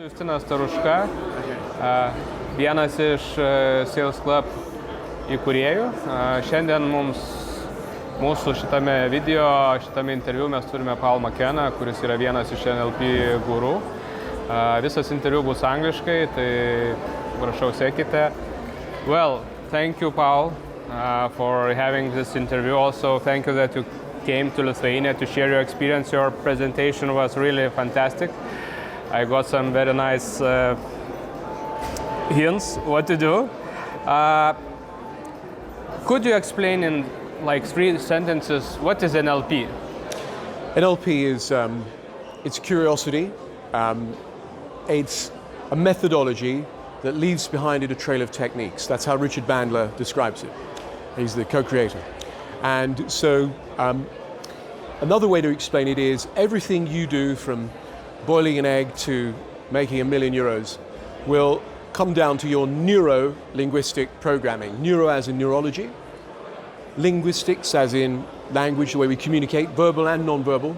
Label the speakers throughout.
Speaker 1: Justinas Staruška, vienas iš SalesClub įkūrėjų. Šiandien mūsų šitame video, šitame interviu mes turime Paul McKenna, kuris yra vienas iš NLP gurų. Visas interviu bus angliškai, tai prašau sekite. Well, thank you, Paul, for having this interview. Also, thank you that you came to Lithuania to share your experience. Your presentation was really fantastic. I got some very nice hints what to do. Could you explain in like 3 sentences what is NLP?
Speaker 2: NLP is it's curiosity. It's a methodology that leaves behind it a trail of techniques. That's how Richard Bandler describes it. He's the co-creator. And so another way to explain it is everything you do from boiling an egg to making €1 million will come down to your neuro-linguistic programming. Neuro as in neurology, linguistics as in language, the way we communicate, verbal and non-verbal,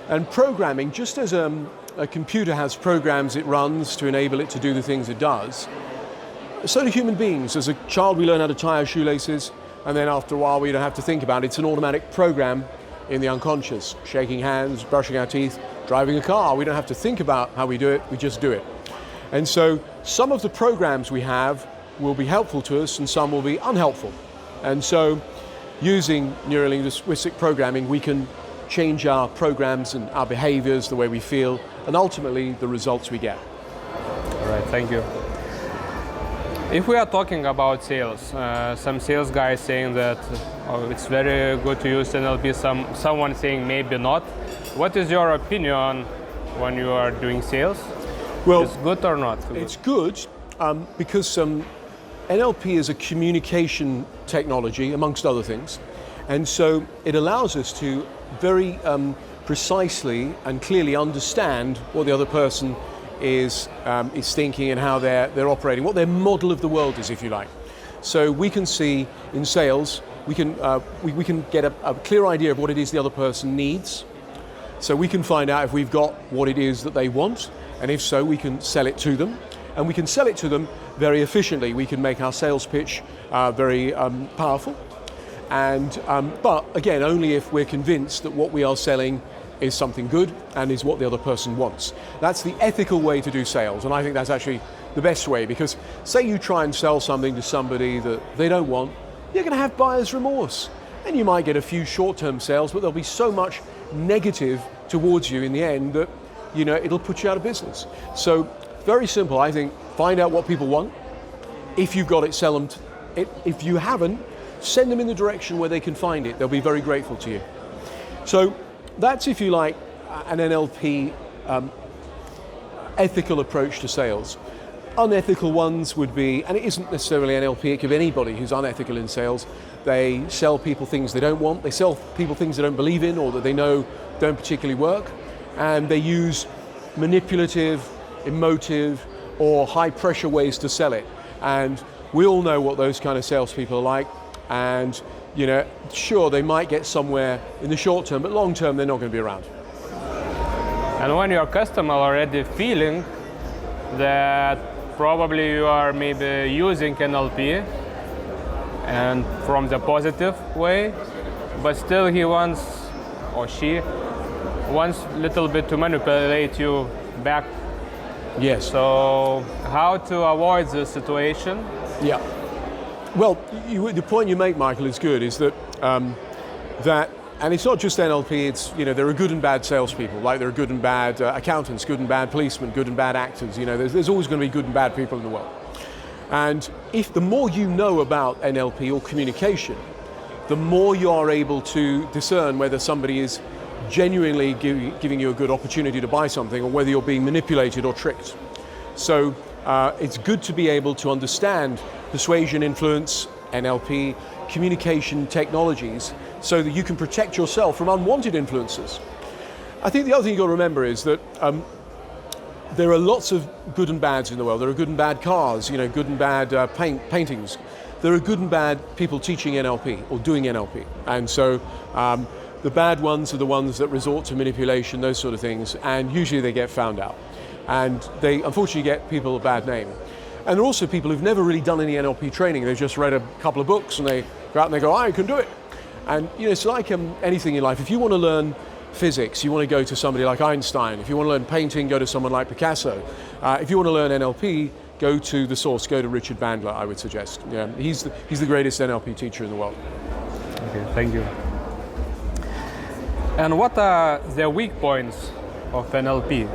Speaker 2: and programming, just as a computer has programs it runs to enable it to do the things it does, so do human beings. As a child we learn how to tie our shoelaces, and then after a while we don't have to think about it. It's an automatic program in the unconscious. Shaking hands, brushing our teeth, driving a car, we don't have to think about how we do it, we just do it. And so some of the programs we have will be helpful to us and some will be unhelpful. And so using neuro-linguistic programming, we can change our programs and our behaviors, the way we feel, and ultimately the results we get.
Speaker 1: All right, thank you. If we are talking about sales, some sales guys saying that it's very good to use NLP, someone saying maybe not. What is your opinion when you are doing sales?
Speaker 2: Well,
Speaker 1: is it good or not?
Speaker 2: It's good because NLP is a communication technology, amongst other things, and so it allows us to very precisely and clearly understand what the other person is thinking and how they're operating, what their model of the world is, if you like. So we can see in sales, we can get a clear idea of what it is the other person needs. So we can find out if we've got what it is that they want, and if so, we can sell it to them. And we can sell it to them very efficiently. We can make our sales pitch very powerful. And but again, only if we're convinced that what we are selling is something good and is what the other person wants. That's the ethical way to do sales, and I think that's actually the best way, because say you try and sell something to somebody that they don't want, you're going to have buyer's remorse. And you might get a few short-term sales, but there'll be so much negative towards you in the end that, you know, it'll put you out of business. So very simple, I think. Find out what people want. If you've got it, sell them. If you haven't, send them in the direction where they can find it. They'll be very grateful to you. So that's, if you like, an NLP ethical approach to sales. Unethical ones would be, and it isn't necessarily NLP, it could be anybody who's unethical in sales. They sell people things they don't want. They sell people things they don't believe in or that they know don't particularly work. And they use manipulative, emotive, or high pressure ways to sell it. And we all know what those kind of salespeople are like. And, you know, sure, they might get somewhere in the short term, but long term, they're not going to be around.
Speaker 1: And when your customer already feeling that probably you are maybe using NLP and from the positive way, but still he wants, or she wants a little bit to manipulate you back.
Speaker 2: Yes.
Speaker 1: So how to avoid this situation?
Speaker 2: Yeah. Well, the point you make, Michael, is good, is that, and it's not just NLP, it's, you know, there are good and bad salespeople, like there are good and bad accountants, good and bad policemen, good and bad actors, you know, there's always going to be good and bad people in the world. And if the more you know about NLP or communication, the more you are able to discern whether somebody is genuinely giving you a good opportunity to buy something or whether you're being manipulated or tricked. So it's good to be able to understand persuasion, influence, NLP, communication technologies, so that you can protect yourself from unwanted influences. I think the other thing you've got to remember is that there are lots of good and bads in the world. There are good and bad cars, you know, good and bad paintings. There are good and bad people teaching NLP or doing NLP. And so the bad ones are the ones that resort to manipulation, those sort of things, and usually they get found out. and they unfortunately get people a bad name. And there are also people who've never really done any NLP training. They've just read a couple of books and they go out and they go, I can do it. And it's like anything in life. If you want to learn physics, you want to go to somebody like Einstein. If you want to learn painting, go to someone like Picasso. If you want to learn NLP, go to the source, go to Richard Bandler, I would suggest. Yeah, he's the greatest NLP teacher in the world.
Speaker 1: Okay, thank you. And what are the weak points of NLP?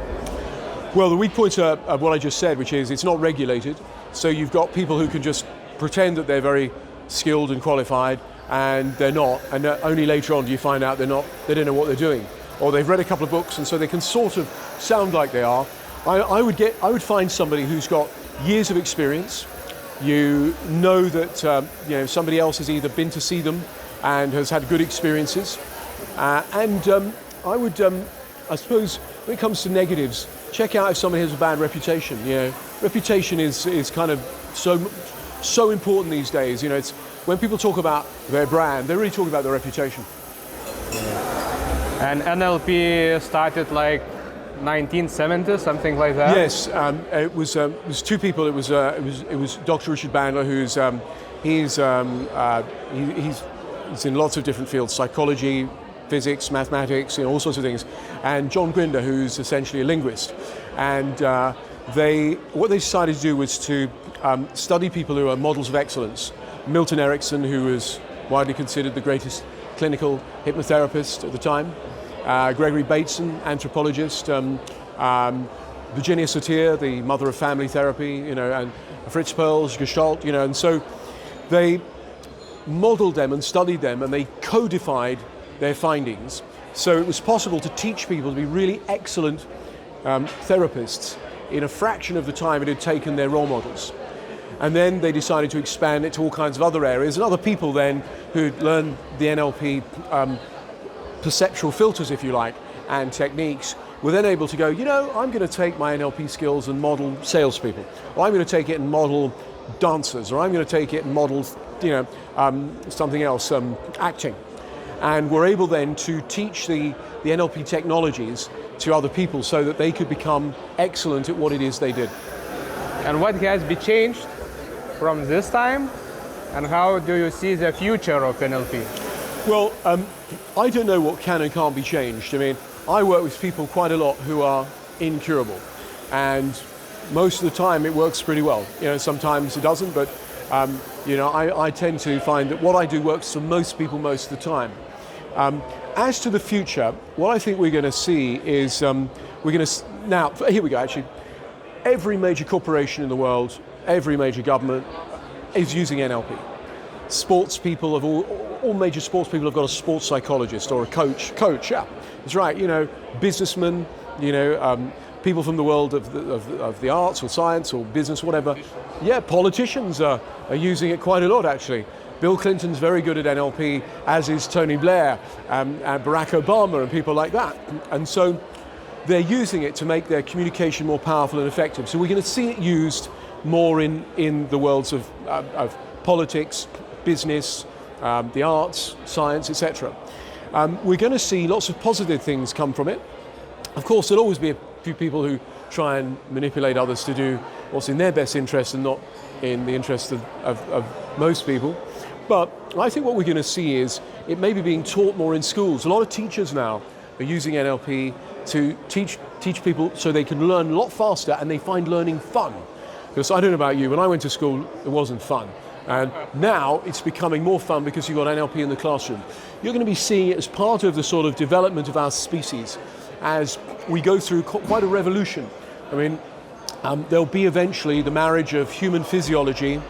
Speaker 2: Well, the weak points are what I just said, which is it's not regulated. So you've got people who can just pretend that they're very skilled and qualified, and they're not. And only later on do you find out they don't know what they're doing. Or they've read a couple of books, and so they can sort of sound like they are. I would find somebody who's got years of experience. You know that somebody else has either been to see them and has had good experiences. I would, I suppose, when it comes to negatives, check out if somebody has a bad reputation. Reputation is kind of so important these days. It's when people talk about their brand, they're really talking about their reputation.
Speaker 1: And NLP started like 1970, something like that.
Speaker 2: Yes, it was two people. It was Dr. Richard Bandler, he's in lots of different fields: psychology, physics, mathematics, all sorts of things, and John Grinder, who's essentially a linguist. And what they decided to do was to study people who are models of excellence. Milton Erickson, who was widely considered the greatest clinical hypnotherapist at the time. Gregory Bateson, anthropologist. Virginia Satir, the mother of family therapy, and Fritz Perls, Gestalt, and so they modeled them and studied them, and they codified their findings. So it was possible to teach people to be really excellent therapists in a fraction of the time it had taken their role models. And then they decided to expand it to all kinds of other areas, and other people then who'd learned the NLP perceptual filters, if you like, and techniques, were then able to go, I'm going to take my NLP skills and model salespeople, or I'm going to take it and model dancers, or I'm going to take it and model, something else, acting. And we're able then to teach the NLP technologies to other people so that they could become excellent at what it is they did.
Speaker 1: And what has been changed from this time, and how do you see the future of NLP?
Speaker 2: Well, I don't know what can and can't be changed. I work with people quite a lot who are incurable, and most of the time it works pretty well. Sometimes it doesn't, but I tend to find that what I do works for most people most of the time. As to the future, what I think we're going to see is now here we go. Actually, every major corporation in the world, every major government is using NLP. Sports people of all major sports people have got a sports psychologist or a coach. Yeah, that's right. Businessmen, people from the world of the arts or science or business, whatever. Yeah, politicians are using it quite a lot, actually. Bill Clinton's very good at NLP, as is Tony Blair, and Barack Obama and people like that. And so they're using it to make their communication more powerful and effective. So we're going to see it used more in the worlds of politics, business, the arts, science, etc. We're going to see lots of positive things come from it. Of course, there'll always be a few people who try and manipulate others to do what's in their best interest and not in the interest of most people. But I think what we're going to see is it may be being taught more in schools. A lot of teachers now are using NLP to teach people so they can learn a lot faster, and they find learning fun. Because I don't know about you, when I went to school, it wasn't fun. And now it's becoming more fun because you've got NLP in the classroom. You're going to be seeing it as part of the sort of development of our species as we go through quite a revolution. There'll be eventually the marriage of human physiology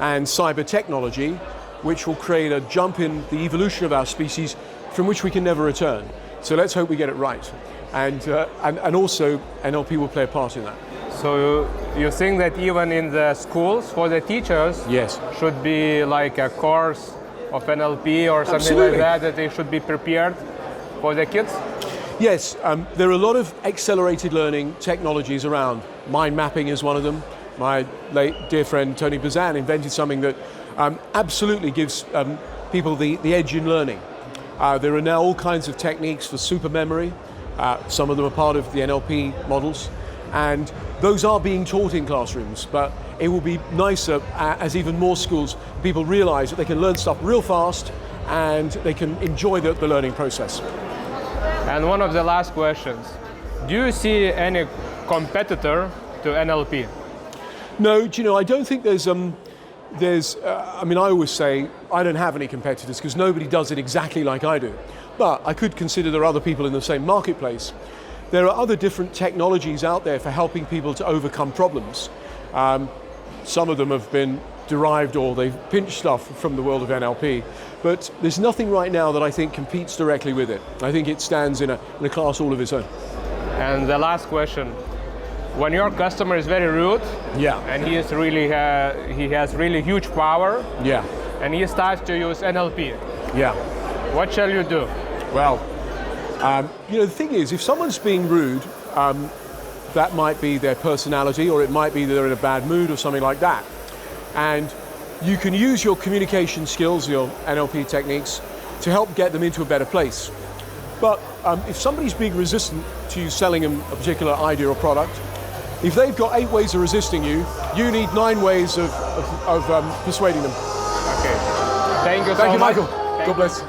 Speaker 2: and cyber technology, which will create a jump in the evolution of our species from which we can never return. So let's hope we get it right. And also NLP will play a part in that.
Speaker 1: So you think that even in the schools for the teachers,
Speaker 2: yes,
Speaker 1: should be like a course of NLP or something
Speaker 2: Absolutely.
Speaker 1: like that they should be prepared for the kids?
Speaker 2: Yes, there are a lot of accelerated learning technologies around. Mind mapping is one of them. My late dear friend Tony Bazan invented something that absolutely gives people the edge in learning. There are now all kinds of techniques for super memory. Some of them are part of the NLP models. And those are being taught in classrooms, but it will be nicer as even more schools, people realize that they can learn stuff real fast and they can enjoy the learning process.
Speaker 1: And one of the last questions, do you see any competitor to NLP?
Speaker 2: No, do you know, I don't think I always say I don't have any competitors because nobody does it exactly like I do. But I could consider there are other people in the same marketplace. There are other different technologies out there for helping people to overcome problems. Some of them have been derived or they've pinched stuff from the world of NLP, but there's nothing right now that I think competes directly with it. I think it stands in a class all of its own.
Speaker 1: And the last question, when your customer is very rude,
Speaker 2: yeah,
Speaker 1: and he has really huge power,
Speaker 2: yeah,
Speaker 1: and he starts to use NLP,
Speaker 2: yeah,
Speaker 1: what shall you do?
Speaker 2: Well, you know, the thing is, if someone's being rude, that might be their personality, or it might be that they're in a bad mood or something like that. And you can use your communication skills, your NLP techniques, to help get them into a better place. But if somebody's being resistant to you selling them a particular idea or product, if they've got 8 ways of resisting you, you need 9 ways of persuading them.
Speaker 1: Okay. Thank you so much.
Speaker 2: Thank you, Michael. God bless.